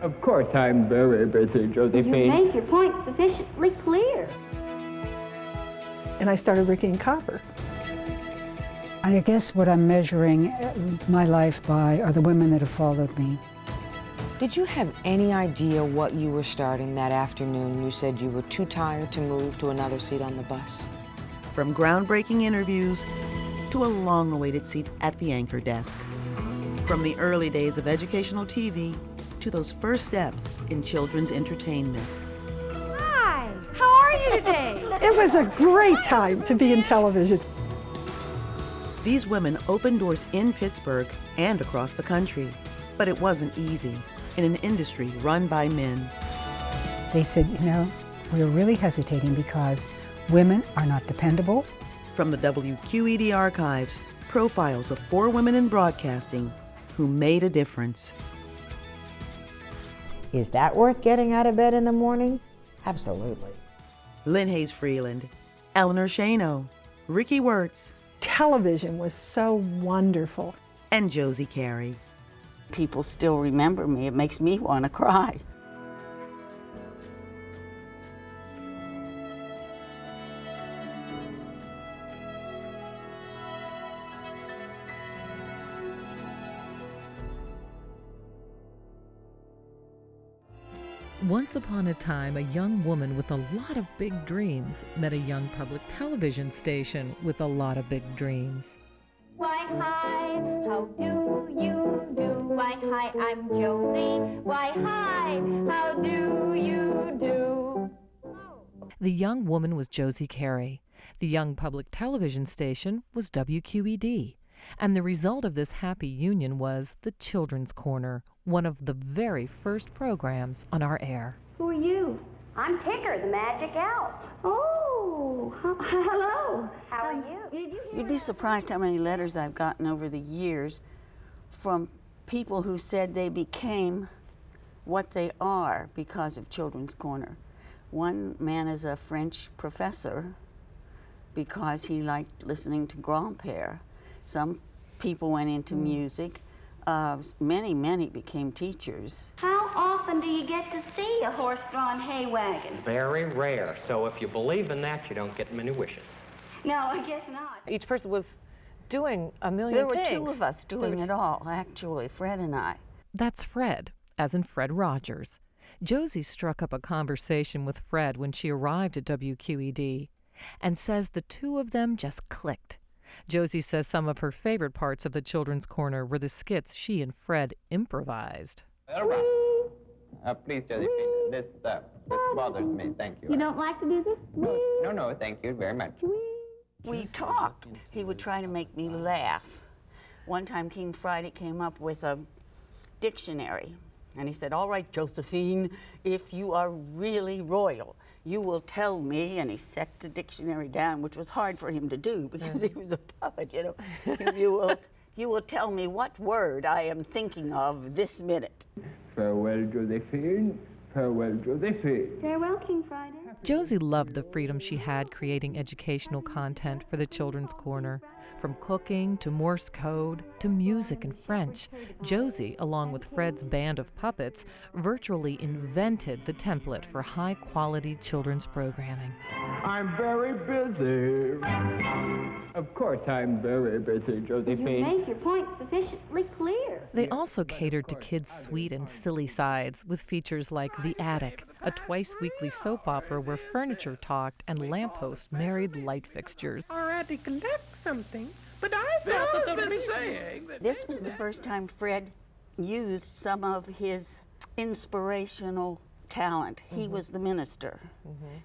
Of course, I'm very busy, Josephine. You make your point sufficiently clear. And I started Ricki and Copper. I guess what I'm measuring my life by are the women that have followed me. Did you have any idea what you were starting that afternoon? You said you were too tired to move to another seat on the bus. From groundbreaking interviews to a long-awaited seat at the anchor desk. From the early days of educational TV to those first steps in children's entertainment. Hi, how are you today? It was a great time to be in television. These women opened doors in Pittsburgh and across the country, but it wasn't easy in an industry run by men. They said, you know, we're really hesitating because women are not dependable. From the WQED archives, profiles of 4 women in broadcasting who made a difference. Is that worth getting out of bed in the morning? Absolutely. Lynne Hayes-Freeland, Eleanor Schano, Ricki Wertz, Television was so wonderful. and Josie Carey. People still remember me. It makes me want to cry. Once upon a time, a young woman with a lot of big dreams met a young public television station with a lot of big dreams. Why, hi, how do you do? Why, hi, I'm Josie. Why, hi, how do you do? The young woman was Josie Carey. The young public television station was WQED. And the result of this happy union was the Children's Corner, one of the very first programs on our air. Who are you? I'm Ticker, the magic elf. Oh, hello. How are you? You'd be surprised how many letters I've gotten over the years from people who said they became what they are because of Children's Corner. One man is a French professor because he liked listening to Grand-Père. Some people went into music. Many became teachers. How often do you get to see a horse-drawn hay wagon? Very rare, so if you believe in that, you don't get many wishes. No, I guess not. Each person was doing a million There were things. 2 of us doing it all, actually, Fred and I. That's Fred, as in Fred Rogers. Josie struck up a conversation with Fred when she arrived at WQED and says the 2 of them just clicked. Josie says some of her favorite parts of the Children's Corner were the skits she and Fred improvised. Please, Josephine, this bothers me. Thank you. You don't like to do this? No, thank you very much. We talked. He would try to make me laugh. One time King Friday came up with a dictionary, and he said, all right, Josephine, if you are really royal, you will tell me, and he set the dictionary down, which was hard for him to do because he was a puppet, you know. You will tell me what word I am thinking of this minute. Farewell, Josephine. Farewell, Josephine. Farewell, King Friday. Josie loved the freedom she had creating educational content for the Children's Corner. From cooking to Morse code to music and French, Josie, along with Fred's band of puppets, virtually invented the template for high-quality children's programming. I'm very busy. Of course, I'm very busy, You Josephine. make your point sufficiently clear. They also catered to kids' sweet and silly sides with features like The Attic, a twice-weekly soap opera where furniture talked and lampposts married light fixtures. All right, to collect something, but I thought that the saying. This was the first time Fred used some of his inspirational talent. He was the minister,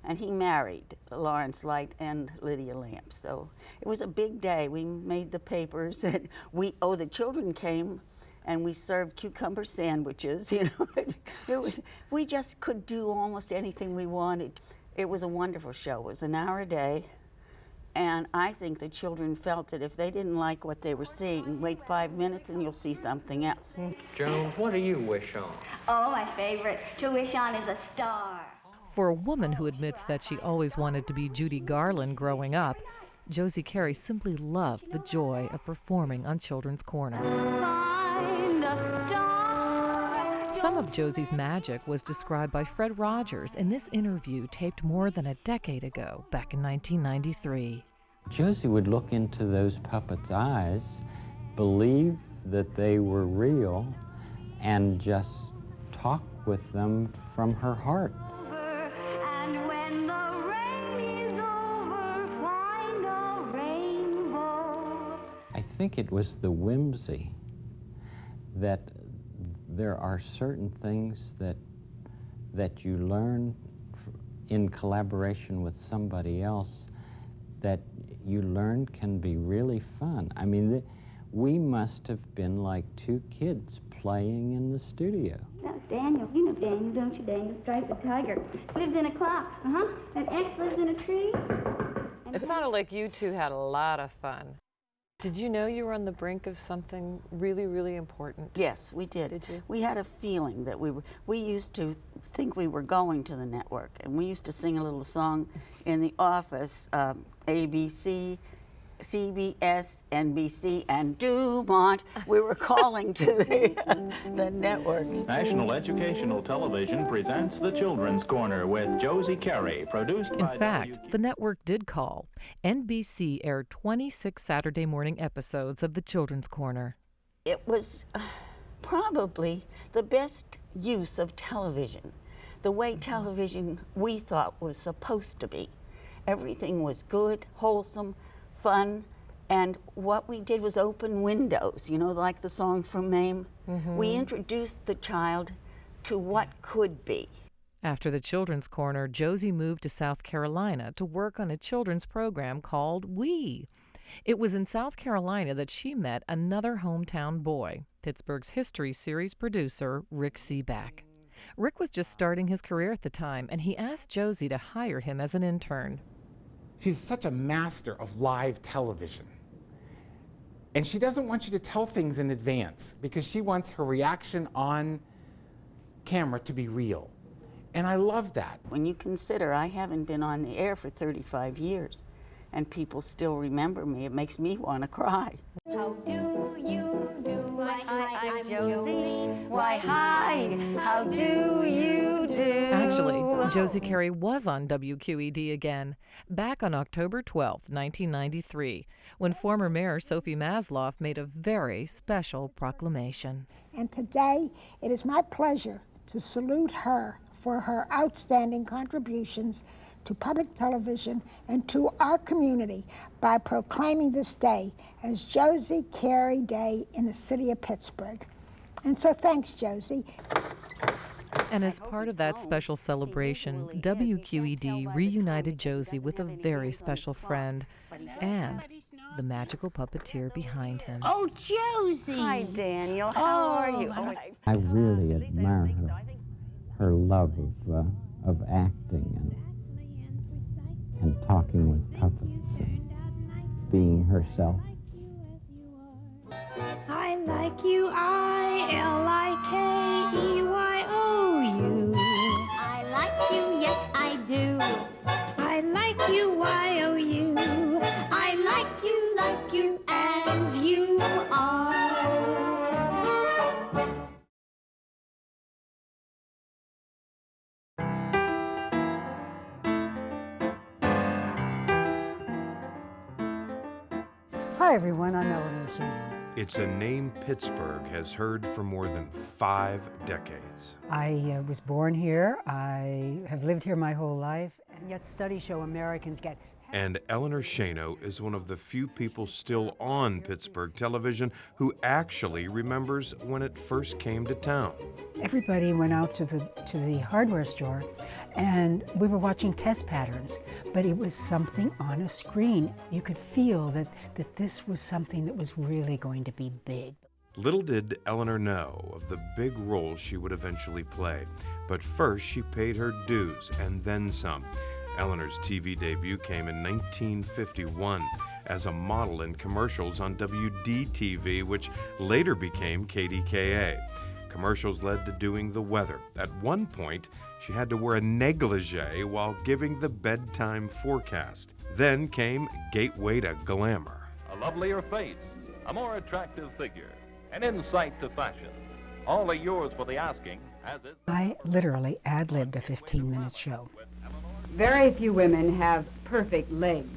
and he married Lawrence Light and Lydia Lamp. So it was a big day. We made the papers, and the children came, and we served cucumber sandwiches. You know, we just could do almost anything we wanted. It was a wonderful show. It was an hour a day. And I think the children felt that if they didn't like what they were seeing, wait 5 minutes and you'll see something else. Joan, what do you wish on? Oh, my favorite. To wish on is a star. For a woman who admits that she always wanted to be Judy Garland growing up, Josie Carey simply loved the joy of performing on Children's Corner. Find a star. Some of Josie's magic was described by Fred Rogers in this interview taped more than a decade ago, back in 1993. Josie would look into those puppets' eyes, believe that they were real, and just talk with them from her heart. And when the rain is over, find a rainbow. I think it was the whimsy that there are certain things that you learn in collaboration with somebody else that you learn can be really fun. I mean, we must have been like two kids playing in the studio. That's Daniel. You know Daniel, don't you, Daniel? Striped the tiger. Lives in a clock. And X lives in a tree. It sounded like you two had a lot of fun. Did you know you were on the brink of something really, really important? Yes, we did. Did you? We had a feeling that we used to think we were going to the network, and we used to sing a little song in the office, ABC, CBS, NBC, and Dumont. We were calling to the networks. National Educational Television presents The Children's Corner with Josie Carey, produced by In fact, the network did call. NBC aired 26 Saturday morning episodes of The Children's Corner. It was probably the best use of television, the way television we thought was supposed to be. Everything was good, wholesome, fun, and what we did was open windows, you know, like the song from Mame. We introduced the child to what could be. After the Children's Corner, Josie moved to South Carolina to work on a children's program called WIIC. It was in South Carolina that she met another hometown boy, Pittsburgh's history series producer, Rick Seaback. Rick was just starting his career at the time, and he asked Josie to hire him as an intern. She's such a master of live television. And she doesn't want you to tell things in advance because she wants her reaction on camera to be real. And I love that. When you consider I haven't been on the air for 35 years and people still remember me, it makes me want to cry. How do you do? Why, hi, I'm Josie. Why, hi, how do you do? Actually, Josie Carey was on WQED again, back on October 12, 1993, when former Mayor Sophie Masloff made a very special proclamation. And today, it is my pleasure to salute her for her outstanding contributions to public television and to our community by proclaiming this day as Josie Carey Day in the city of Pittsburgh. And so thanks, Josie. And as part of that special celebration, WQED reunited Josie with a very special friend and the magical puppeteer behind him. Oh, Josie! Hi, Daniel. How are you? I really admire her love of acting and talking with puppets and being herself. I like you, I-L-I-K-E-Y-O-U. I like you, yes I do. I like you, Y-O-U. I like you as you are. Hi, everyone. I'm Eleanor Schano. It's a name Pittsburgh has heard for more than 5 decades. I was born here. I have lived here my whole life, and yet studies show Americans get... And Eleanor Schano is one of the few people still on Pittsburgh television who actually remembers when it first came to town. Everybody went out to the hardware store, and we were watching test patterns, but it was something on a screen. You could feel that this was something that was really going to be big. Little did Eleanor know of the big role she would eventually play, but first she paid her dues and then some. Eleanor's TV debut came in 1951 as a model in commercials on WQED-TV, which later became KDKA. Commercials led to doing the weather. At one point, she had to wear a negligee while giving the bedtime forecast. Then came Gateway to Glamour. A lovelier face, a more attractive figure, an insight to fashion. All are yours for the asking I literally ad-libbed a 15-minute show. Very few women have perfect legs.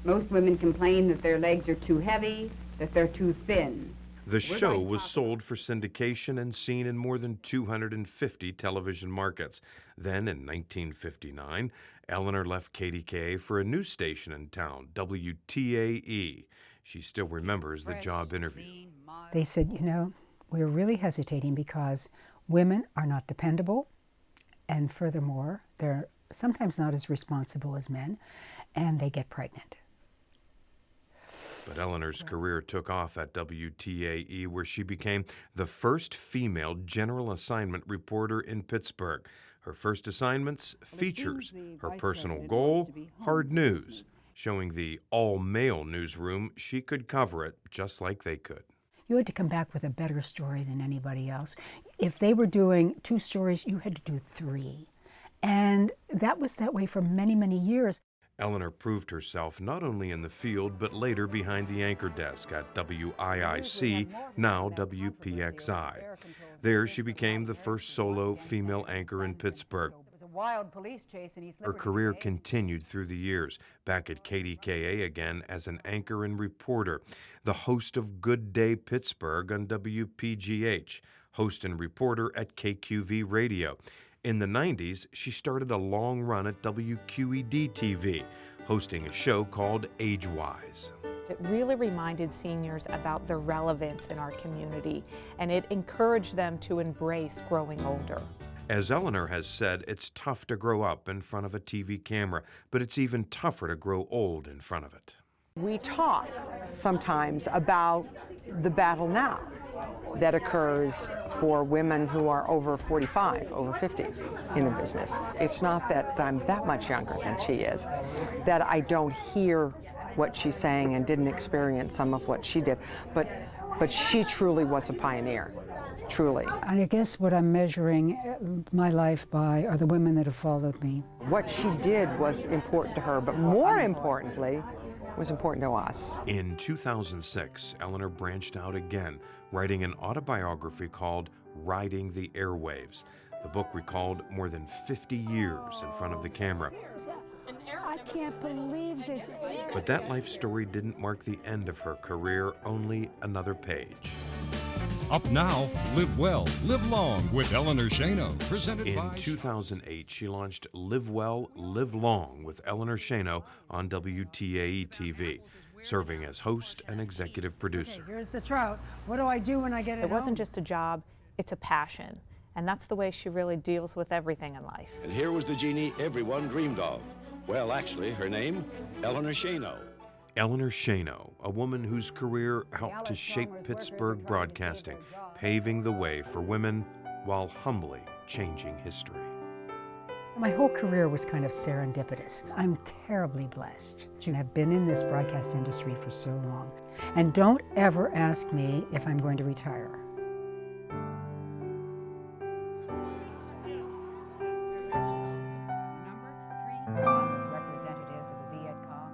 Most women complain that their legs are too heavy, that they're too thin. The show was sold for syndication and seen in more than 250 television markets. Then, in 1959, Eleanor left KDKA for a new station in town, WTAE. She still remembers the job interview. They said, you know, we're really hesitating because women are not dependable, and furthermore, they're sometimes not as responsible as men, and they get pregnant. But Eleanor's career took off at WTAE, where she became the first female general assignment reporter in Pittsburgh. Her first assignments, features. Her personal goal, hard news, showing the all-male newsroom she could cover it just like they could. You had to come back with a better story than anybody else. If they were doing 2 stories, you had to do 3. And that was that way for many, many years. Eleanor proved herself not only in the field, but later behind the anchor desk at WIIC, now WPXI. There she became the first solo female anchor in Pittsburgh. Her career continued through the years, back at KDKA again as an anchor and reporter, the host of Good Day Pittsburgh on WPGH, host and reporter at KQV Radio. In the 90s, she started a long run at WQED-TV, hosting a show called Age-Wise. It really reminded seniors about their relevance in our community, and it encouraged them to embrace growing older. As Eleanor has said, it's tough to grow up in front of a TV camera, but it's even tougher to grow old in front of it. We talk sometimes about the battle now that occurs for women who are over 45, over 50 in the business. It's not that I'm that much younger than she is, that I don't hear what she's saying and didn't experience some of what she did, but she truly was a pioneer, truly. I guess what I'm measuring my life by are the women that have followed me. What she did was important to her, but more importantly, was important to us. In 2006, Eleanor branched out again, writing an autobiography called Riding the Airwaves. The book recalled more than 50 years in front of the camera. I can't believe this. But that life story didn't mark the end of her career, only another page. Up now, Live Well, Live Long with Eleanor Schano, presented by... In 2008, she launched Live Well, Live Long with Eleanor Schano on WTAE-TV, serving as host and executive producer. Okay, here's the trout. What do I do when I get it It wasn't home? just a job, it's a passion. And that's the way she really deals with everything in life. And here was the genie everyone dreamed of. Well, actually, her name, Eleanor Schano. Eleanor Schano, a woman whose career helped to shape Pittsburgh broadcasting, paving the way for women while humbly changing history. My whole career was kind of serendipitous. I'm terribly blessed to have been in this broadcast industry for so long. And don't ever ask me if I'm going to retire. Representatives of the Vietcong.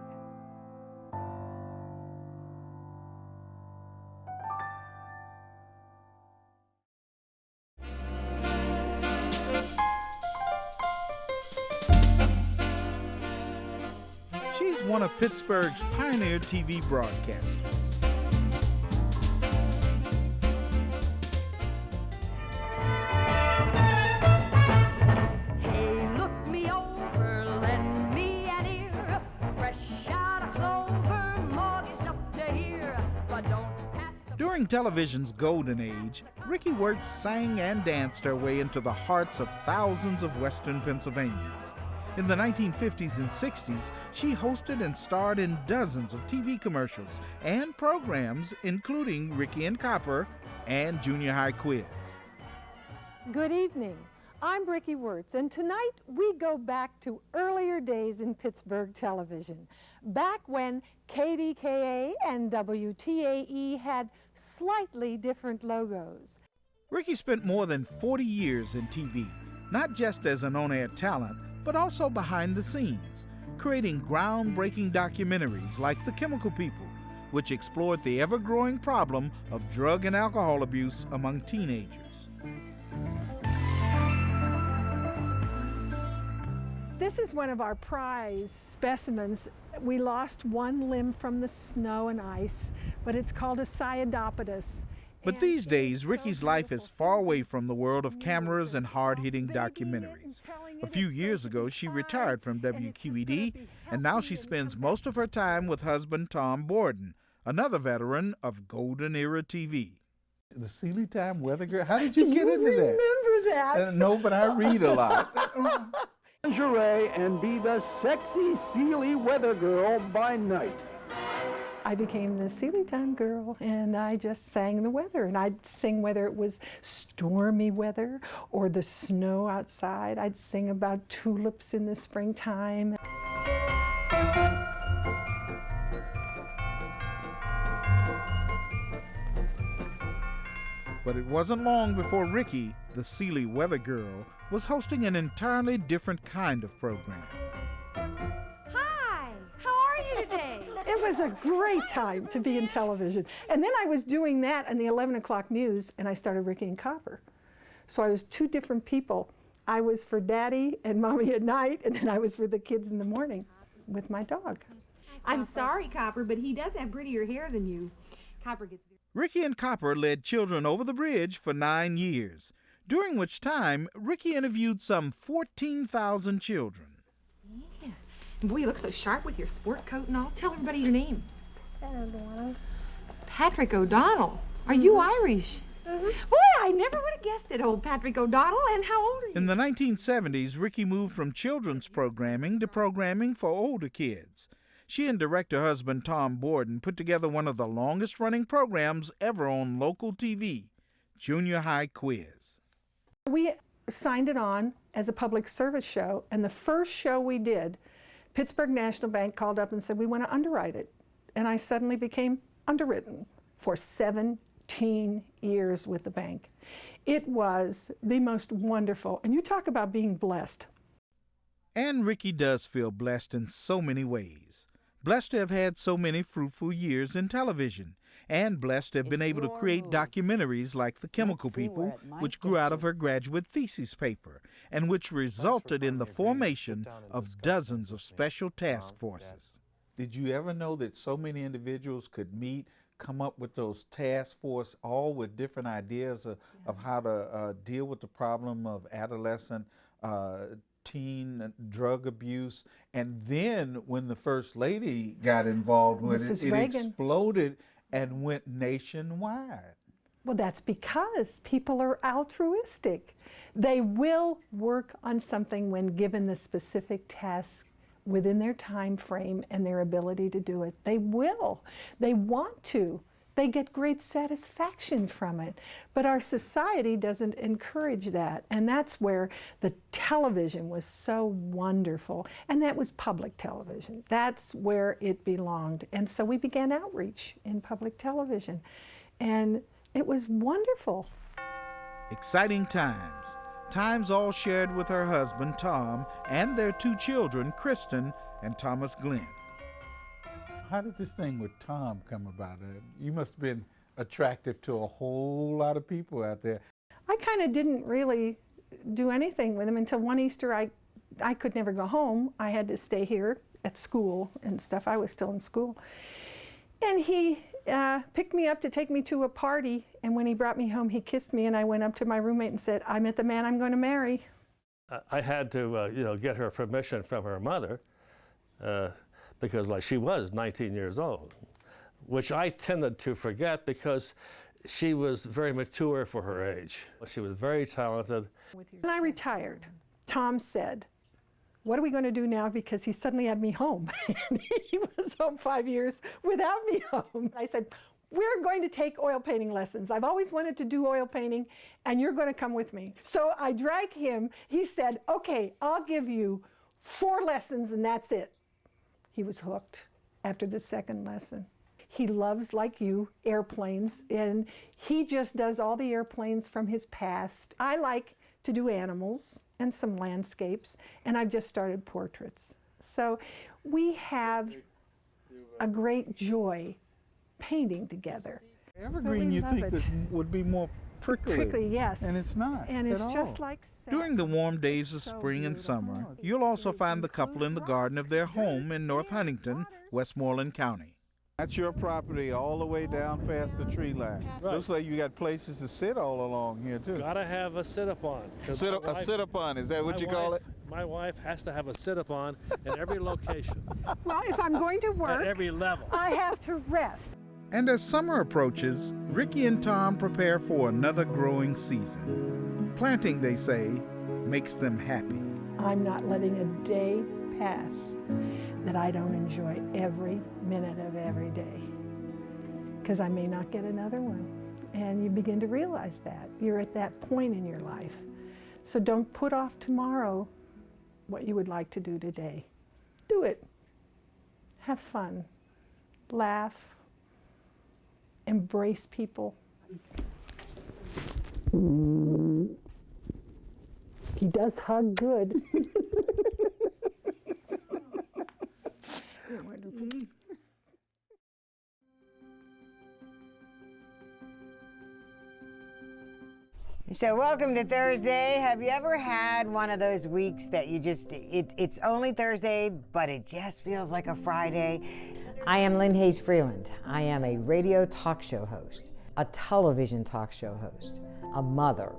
She's one of Pittsburgh's pioneer TV broadcasters. Hey, look me over, lend me an ear. Fresh out of clover, mortgaged up to here. But don't pass the... During television's golden age, Ricki Wertz sang and danced her way into the hearts of thousands of Western Pennsylvanians. In the 1950s and 60s, she hosted and starred in dozens of TV commercials and programs, including Ricky and Copper and Junior High Quiz. Good evening. I'm Ricki Wertz, and tonight we go back to earlier days in Pittsburgh television, back when KDKA and WTAE had slightly different logos. Ricki spent more than 40 years in TV, not just as an on-air talent, but also behind the scenes, creating groundbreaking documentaries like The Chemical People, which explored the ever-growing problem of drug and alcohol abuse among teenagers. This is one of our prize specimens. We lost one limb from the snow and ice, but it's called a Cyadopodus. But these days, Ricki's life is far away from the world of cameras and hard-hitting documentaries. A few years ago, she retired from WQED, and now she spends most of her time with husband Tom Borden, another veteran of Golden Era TV. The Sealy Time Weather Girl? How did you get into that? Remember that? No, but I read a lot. Lingerie and be the sexy Sealy weather girl by night. I became the Sealy Time girl, and I just sang the weather, and I'd sing whether it was stormy weather or the snow outside. I'd sing about tulips in the springtime. But it wasn't long before Ricki, the Sealy weather girl, was hosting an entirely different kind of program. Hi, how are you today? It was a great time to be in television. And then I was doing that in the 11 o'clock news, and I started Ricki and Copper. So I was two different people. I was for Daddy and Mommy at night, and then I was for the kids in the morning with my dog. I'm sorry, Copper, but he does have prettier hair than you. Copper gets... Ricki and Copper led Children Over the Bridge for 9 years, during which time Ricki interviewed some 14,000 children. Yeah. Boy, you look so sharp with your sport coat and all. Tell everybody your name. Patrick O'Donnell. Are you Irish? Boy, I never would have guessed it, old Patrick O'Donnell. And how old are you? In the 1970s, Ricki moved from children's programming to programming for older kids. She and director husband Tom Borden put together one of the longest-running programs ever on local TV, Junior High Quiz. We signed it on as a public service show, and the first show we did, Pittsburgh National Bank called up and said, we want to underwrite it. And I suddenly became underwritten for 17 years with the bank. It was the most wonderful, and you talk about being blessed. And Ricki does feel blessed in so many ways. Blessed to have had so many fruitful years in television, and blessed to have been able to create documentaries like The Chemical People, which grew out of her graduate thesis paper, and which resulted in the formation of dozens of special task forces. Did you ever know that so many individuals could meet, come up with those task force, all with different ideas of how to deal with the problem of adolescent teen drug abuse, and then when the First Lady got involved with it, it exploded and went nationwide? Well, that's because people are altruistic. They will work on something when given the specific task within their time frame and their ability to do it. They will. They want to. They get great satisfaction from it. But our society doesn't encourage that. And that's where the television was so wonderful. And that was public television. That's where it belonged. And so we began outreach in public television. And it was wonderful. Exciting times. Times all shared with her husband, Tom, and their two children, Kristen and Thomas Glenn. How did this thing with Tom come about? You must have been attractive to a whole lot of people out there. I kind of didn't really do anything with him until one Easter I could never go home. I had to stay here at school and stuff. I was still in school. And he picked me up to take me to a party, and when he brought me home, he kissed me, and I went up to my roommate and said, I met the man I'm going to marry. I had to, get her permission from her mother. Because she was 19 years old, which I tended to forget because she was very mature for her age. She was very talented. When I retired, Tom said, what are we going to do now? Because he suddenly had me home. And he was home 5 years without me home. I said, we're going to take oil painting lessons. I've always wanted to do oil painting, and you're going to come with me. So I dragged him. He said, okay, I'll give you 4 lessons, and that's it. He was hooked after the second lesson. He loves, like you, airplanes, and he just does all the airplanes from his past. I like to do animals and some landscapes, and I've just started portraits. So we have a great joy painting together. Evergreen, you think would be more prickly. Prickly, yes. And it's not. And it's at just all. like During the warm days of spring and summer, you'll also find the couple in the garden of their home in North Huntington, Westmoreland County. That's your property all the way down past the tree line. Right. Looks like you got places to sit all along here, too. Gotta have a sit-up-on. A sit-up-on, is that what you call it? My wife has to have a sit-up-on in every location. Well, if I'm going to work, at every level. I have to rest. And as summer approaches, Ricki and Tom prepare for another growing season. Planting, they say, makes them happy. I'm not letting a day pass that I don't enjoy every minute of every day, because I may not get another one. And you begin to realize that. You're at that point in your life. So don't put off tomorrow what you would like to do today. Do it. Have fun. Laugh. Embrace people. He does hug good. So welcome to Thursday. Have you ever had one of those weeks that you just, it's only Thursday, but it just feels like a Friday? I am Lynne Hayes-Freeland. I am a radio talk show host, a television talk show host, a mother,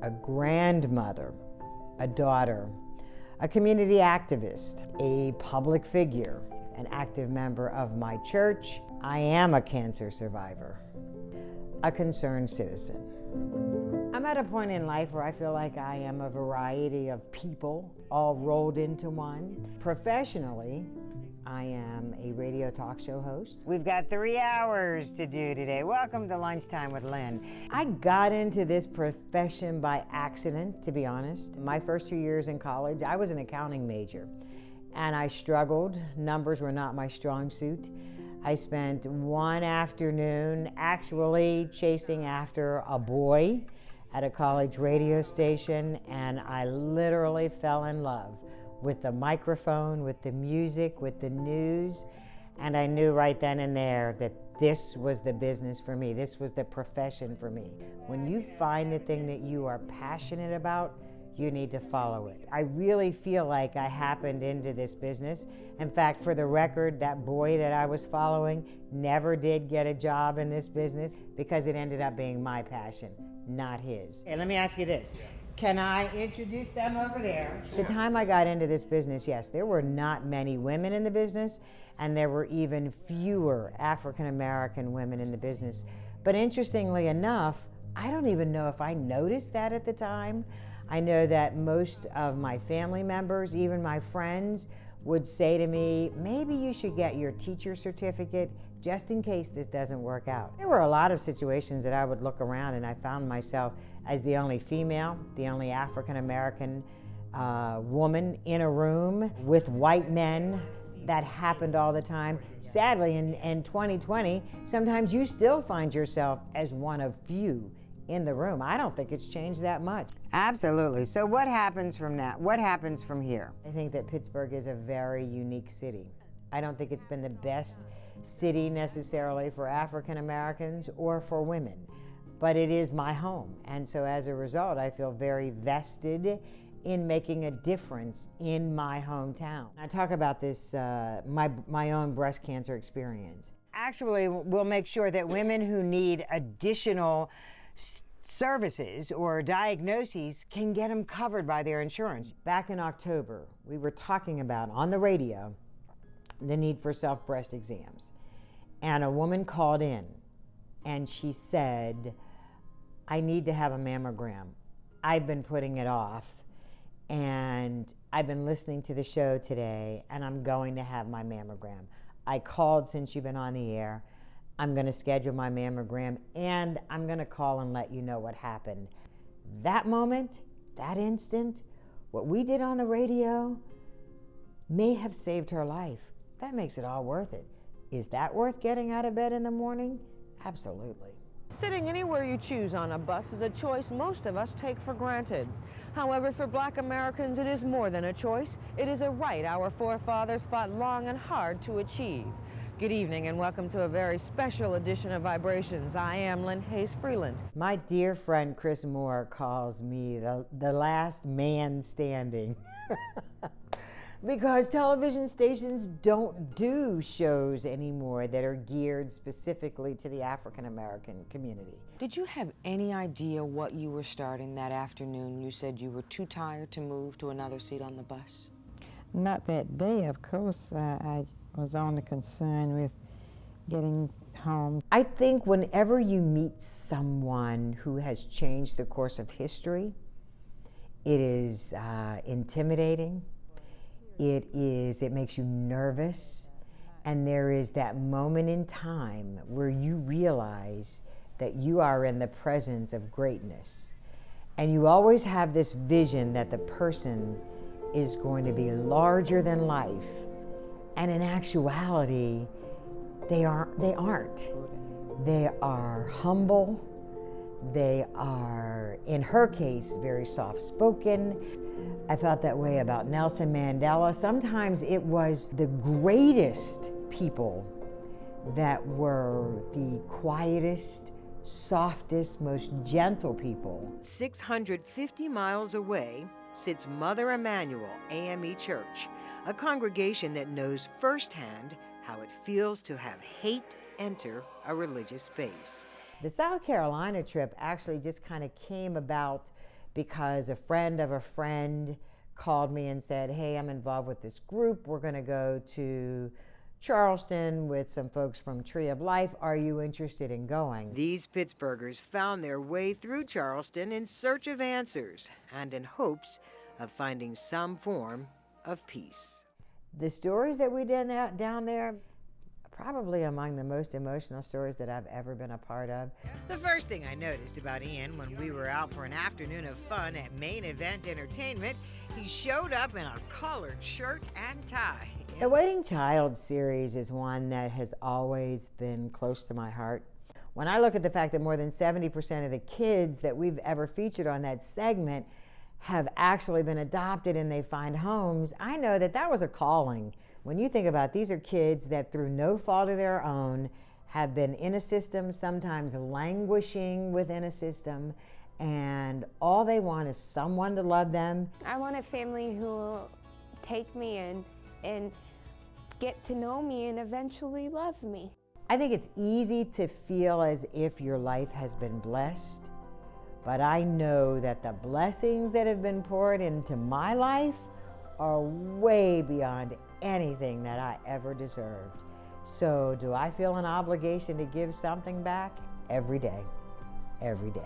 a grandmother, a daughter, a community activist, a public figure, an active member of my church. I am a cancer survivor, a concerned citizen. I'm at a point in life where I feel like I am a variety of people all rolled into one. Professionally, I am a radio talk show host. We've got 3 hours to do today. Welcome to Lunchtime with Lynn. I got into this profession by accident, to be honest. My first 2 years in college, I was an accounting major, and I struggled. Numbers were not my strong suit. I spent one afternoon actually chasing after a boy at a college radio station, and I literally fell in love with the microphone, with the music, with the news, and I knew right then and there that this was the business for me. This was the profession for me. When you find the thing that you are passionate about, you need to follow it. I really feel like I happened into this business. In fact, for the record, that boy that I was following never did get a job in this business because it ended up being my passion, not his. Hey, let me ask you this. Can I introduce them over there? The time I got into this business, yes, there were not many women in the business, and there were even fewer African American women in the business. But interestingly enough, I don't even know if I noticed that at the time. I know that most of my family members, even my friends, would say to me, maybe you should get your teacher certificate just in case this doesn't work out. There were a lot of situations that I would look around and I found myself as the only female, the only African American woman in a room with white men. That happened all the time. Sadly, in 2020, sometimes you still find yourself as one of few in the room. I don't think it's changed that much. Absolutely. So what happens from that? What happens from here? I think that Pittsburgh is a very unique city. I don't think it's been the best city necessarily for African Americans or for women, but it is my home. And so as a result, I feel very vested in making a difference in my hometown. I talk about this, my own breast cancer experience. Actually, we'll make sure that women who need additional services or diagnoses can get them covered by their insurance. Back in October, we were talking about, on the radio, the need for self-breast exams. And a woman called in and she said, I need to have a mammogram. I've been putting it off, and I've been listening to the show today, and I'm going to have my mammogram. I called since you've been on the air. I'm going to schedule my mammogram, and I'm going to call and let you know what happened. That moment, that instant, what we did on the radio may have saved her life. That makes it all worth it. Is that worth getting out of bed in the morning? Absolutely. Sitting anywhere you choose on a bus is a choice most of us take for granted. However, for Black Americans, it is more than a choice. It is a right our forefathers fought long and hard to achieve. Good evening and welcome to a very special edition of Vibrations. I am Lynne Hayes-Freeland. My dear friend Chris Moore calls me the last man standing. Because television stations don't do shows anymore that are geared specifically to the African American community. Did you have any idea what you were starting that afternoon? You said you were too tired to move to another seat on the bus. Not that day, of course. I was only concerned with getting home. I think whenever you meet someone who has changed the course of history, it is intimidating. It makes you nervous. And there is that moment in time where you realize that you are in the presence of greatness. And you always have this vision that the person is going to be larger than life. And in actuality, they aren't. They are humble. They are, in her case, very soft-spoken. I felt that way about Nelson Mandela. Sometimes it was the greatest people that were the quietest, softest, most gentle people. 650 miles away sits Mother Emanuel AME Church, a congregation that knows firsthand how it feels to have hate enter a religious space. The South Carolina trip actually just kind of came about because a friend of a friend called me and said, hey, I'm involved with this group. We're going to go to Charleston with some folks from Tree of Life. Are you interested in going? These Pittsburghers found their way through Charleston in search of answers and in hopes of finding some form of peace. The stories that we did down there, probably among the most emotional stories that I've ever been a part of. The first thing I noticed about Ian when we were out for an afternoon of fun at Main Event Entertainment, he showed up in a collared shirt and tie. The Waiting Child series is one that has always been close to my heart. When I look at the fact that more than 70% of the kids that we've ever featured on that segment have actually been adopted and they find homes, I know that that was a calling. When you think about it, these are kids that through no fault of their own have been in a system, sometimes languishing within a system, and all they want is someone to love them. I want a family who will take me in and get to know me and eventually love me. I think it's easy to feel as if your life has been blessed, but I know that the blessings that have been poured into my life are way beyond anything that I ever deserved. So do I feel an obligation to give something back? Every day, every day.